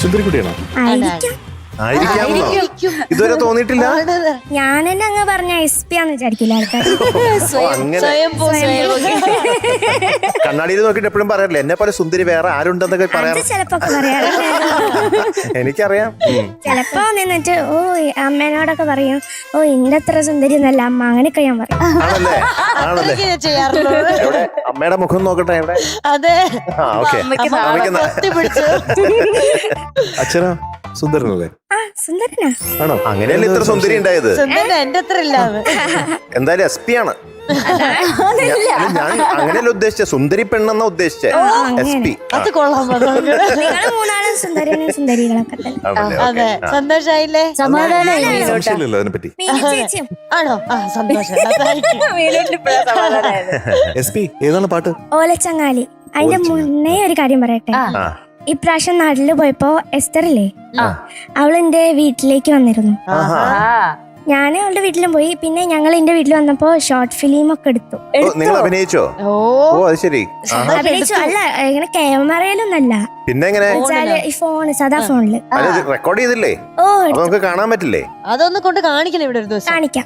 സുന്ദരിക്കുട്ടിയാണോ? ആയിരിക്കും. ഇതുവരെ തോന്നിയിട്ടില്ല. ഞാൻ തന്നെ അങ്ങ് പറഞ്ഞ SP ആന്ന് വിചാരിക്കില്ല ആൾക്കാർ. കണ്ണാടിയിൽ നോക്കിട്ട് എപ്പോഴും പറയാറില്ല എന്നെ പോലെ സുന്ദരി വേറെ ആരുണ്ടെന്നൊക്കെ പറയാറ്. ചിലപ്പോ പറയാറുണ്ട്. എനിക്കറിയാം. ചിലപ്പോ നിന്നിട്ട് അമ്മേനോടൊക്കെ പറയും, ഓ ഇന്റെ അത്ര സുന്ദരി എന്നല്ല അമ്മ, അങ്ങനെയൊക്കെ ഞാൻ പറയും. ആണല്ലേ എവിടെ അമ്മയുടെ മുഖം നോക്കട്ടെ എവിടെ. ഓക്കെ. അച്ഛനാ സുന്ദരനല്ലേ? സുന്ദരനാ. ആണോ? അങ്ങനെയല്ലേ ഇത്ര സുന്ദരി ഉണ്ടായത്. എന്തായാലും SP ആണ്. ഞാൻ അങ്ങനെയല്ല ഉദ്ദേശിച്ച, സുന്ദരി പെണ്ണെന്ന ഉദ്ദേശിച്ച. SP. അത് കൊള്ളാം. നിങ്ങള് മൂന്നാളും സുന്ദരനും സുന്ദരികളൊക്കെ തന്നെ. അതെ, സന്തോഷായില്ലേ? സംശയമില്ലല്ലോ അതിനെപ്പറ്റി. ആണോ? സന്തോഷം. SP ഏതാണ് പാട്ട്? ഓലച്ചങ്ങാലി. അതിന്റെ മുന്നേ ഒരു കാര്യം പറയട്ടെ. ഇപ്രാവശ്യം നാട്ടില് പോയപ്പോ എസ്തറില്ലേ, അവളെന്റെ വീട്ടിലേക്ക് വന്നിരുന്നു. ഞാൻ അവളുടെ വീട്ടിലും പോയി. പിന്നെ ഞങ്ങൾ എന്റെ വീട്ടിൽ വന്നപ്പോ ഷോർട്ട് ഫിലിം ഒക്കെ എടുത്തു. നിങ്ങൾ അഭിനയിച്ചോ? ഓ അത് ശരി. അഭിനയിച്ചു. അല്ല, ഇങ്ങനെ ക്യാമറയിലൊന്നല്ല, പിന്നെ എങ്ങനെ ഈ ഫോണ്, സാധാ ഫോണില് റെക്കോർഡ് ചെയ്തില്ലേ? നമുക്ക് കാണാൻ പറ്റില്ലേ? അതൊന്ന് കൊണ്ട് കാണിക്കണം ഇവിടെ ഒരു ദിവസം. കാണിക്കാം.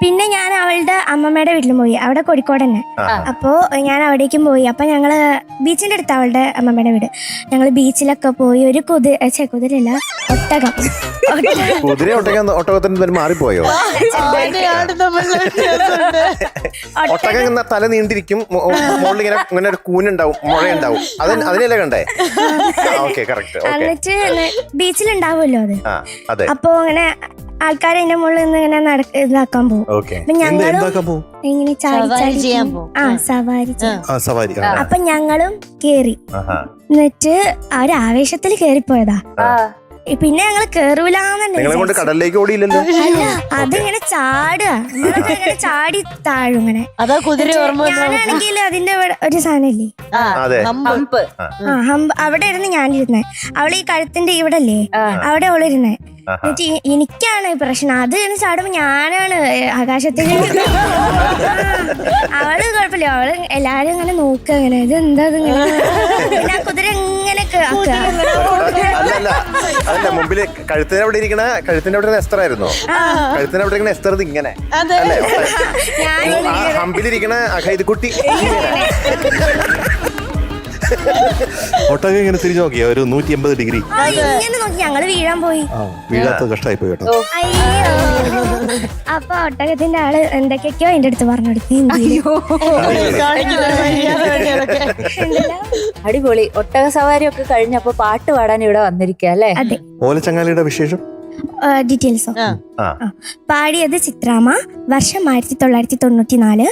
പിന്നെ ഞാൻ അവളുടെ അമ്മമ്മയുടെ വീട്ടിലും പോയി, അവിടെ കോഴിക്കോട് തന്നെ. അപ്പോ ഞാൻ അവിടേക്കും പോയി. അപ്പൊ ഞങ്ങള് ബീച്ചിന്റെ അടുത്ത് അവളുടെ അമ്മമ്മയുടെ വീട്. ഞങ്ങള് ബീച്ചിലൊക്കെ പോയി. ഒരു കുതിരല്ല, ഒട്ടകം. ഒട്ടകത്തിന് മാറിപ്പോയോ? ഒട്ടകം തല നീണ്ടിരിക്കും, മുകളിൽ ഇങ്ങനെ ഒരു കൂനുണ്ടാവും, മുഴയുണ്ടാവും. അതിനല്ലേ കണ്ടേ? എന്നിട്ട് ബീച്ചിലുണ്ടാവുമല്ലോ അത്. അപ്പൊ അങ്ങനെ ആൾക്കാർ എന്റെ മുകളിൽ നിന്ന് ഇങ്ങനെ ഇതാക്കാൻ പോകും. അപ്പൊ ഞങ്ങളും ഇങ്ങനെ സവാരി. അപ്പൊ ഞങ്ങളും കേറി. എന്നിട്ട് ഒരാവേശത്തിൽ കേറിപ്പോയതാ. പിന്നെ ഞങ്ങള് കേറൂലെന്നുണ്ട്. കടലിലേക്ക് ഓടിയില്ലല്ലോ. അതിങ്ങനെ ചാടുക, ഇങ്ങനെ ചാടി താഴും ഇങ്ങനെ. ഞാനാണെങ്കിൽ അതിന്റെ ഒരു സാധനല്ലേ, അവിടെ ഇരുന്ന് ഞാനിരുന്നേ. അവള് ഈ കഴുത്തിന്റെ ഇവിടെ അല്ലേ, അവിടെ അവളിരുന്നേ. എന്നിട്ട് എനിക്കാണ് പ്രശ്നം. അത് ഇങ്ങനെ ചാടുമ്പോ ഞാനാണ് ആകാശത്തിൽ. അവള് കുഴപ്പമില്ല, അവള് എല്ലാരും ഇങ്ങനെ നോക്കുക, ഇങ്ങനെ ഇത് എന്താ ഇങ്ങനെ. പിന്നെ ആ കുതിര ഇങ്ങനെ അല്ല, മുമ്പില് കഴുത്തിന് അവിടെ ഇരിക്കണ, കഴുത്തിന്റെ അവിടെ എസ്തർ ആയിരുന്നോ? കഴുത്തിന് അവിടെ ഇരിക്കണ എസ്തർ ഇങ്ങനെ അല്ലേ? ഹമ്പിലിരിക്കണ അഖൈദുക്കുട്ടി ഒട്ടകം ഇങ്ങനെ തിരിഞ്ഞു നോക്കിയാ ഒരു 180 ഡിഗ്രി. ഇങ്ങനെ നോക്കി ഞങ്ങള് വീഴാൻ പോയി. വീഴാത്ത കഷ്ടമായി പോയി കേട്ടോ. അപ്പൊ ഒട്ടകത്തിന്റെ ആള് എന്തൊക്കെയൊക്കെയോ എന്റെ അടുത്ത് പറഞ്ഞു കൊടുത്തു. അടിപൊളി. ഒട്ടക സവാരി ഒക്കെ കഴിഞ്ഞപ്പോ പാട്ട് പാടാൻ ഇവിടെ വന്നിരിക്കുക അല്ലേ? അതെ. ഓലച്ചങ്ങാലിയുടെ വിശേഷം ഡീറ്റെയിൽസോ? പാടിയത് ചിത്രാമ്മ. വർഷം 1994.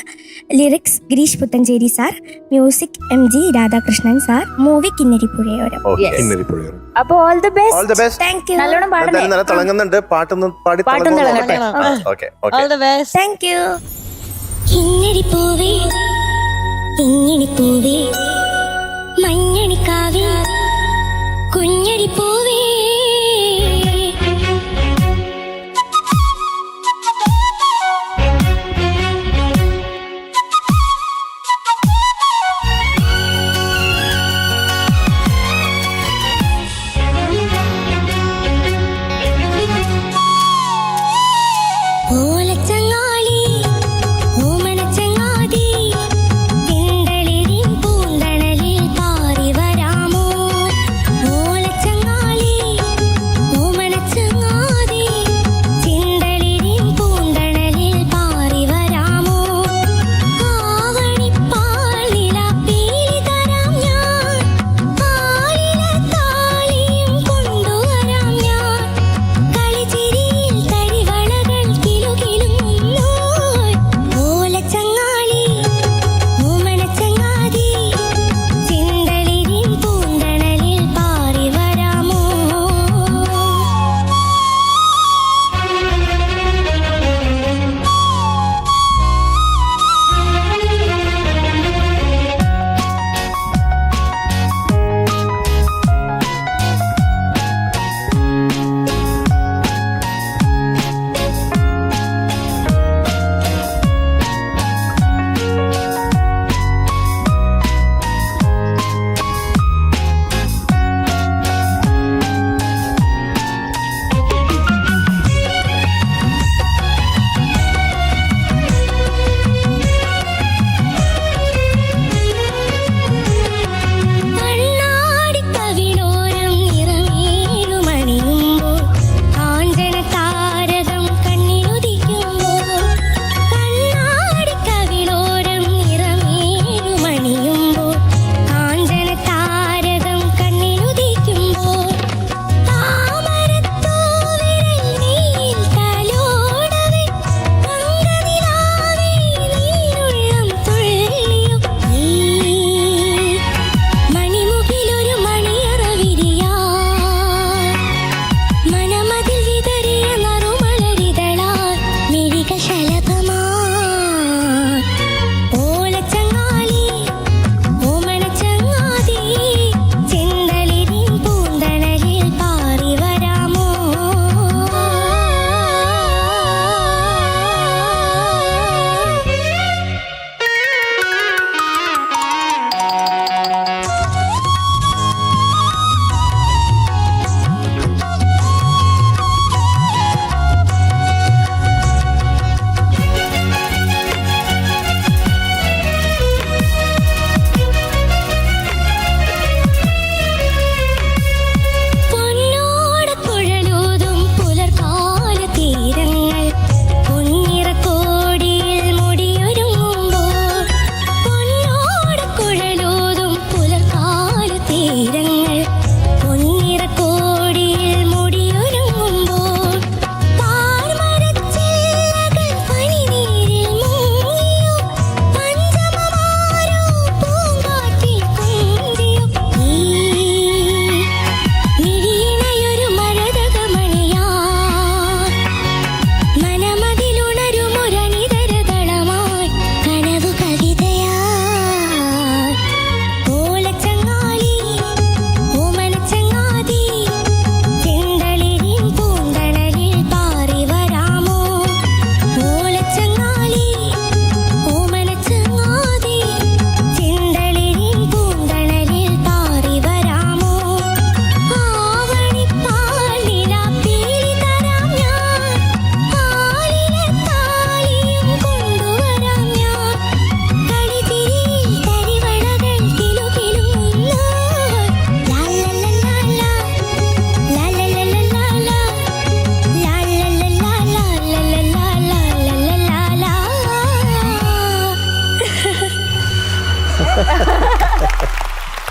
Lyrics Gireesh Puthenchery sir. Music MG Radhakrishnan sir. Movie Kinnaripuzhayoram. അപ്പൊ all the best. Thank you. നല്ലോണം പാടണേ. തിളങ്ങുന്നുണ്ട്. പാട്ടൊന്നും പാടി തിളങ്ങട്ടെ. Thank you. കിന്നരിപ്പൂവേ കിങ്ങിണിപ്പൂവേ മഞ്ഞണിക്കാവേ കുഞ്ഞരിപ്പൂവേ ഓലച്ചങ്ങാളി ഓമനച്ചങ്ങാതി വെന്തളിരിൻ പൂന്തണ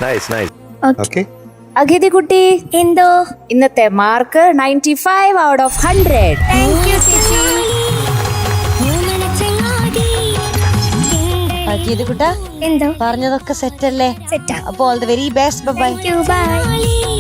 നൈസ് നൈസ്. ഓക്കെ അഗതി കുട്ടി എന്തോ ഇന്നത്തെ mark 95 out of 100. Thank you ചേച്ചി. ഗീത കുട്ടാ എന്തോ പറഞ്ഞതൊക്കെ സെറ്റ് അല്ലേ? സെറ്റാ. അപ്പൊ all the very best. Bye. Thank you by.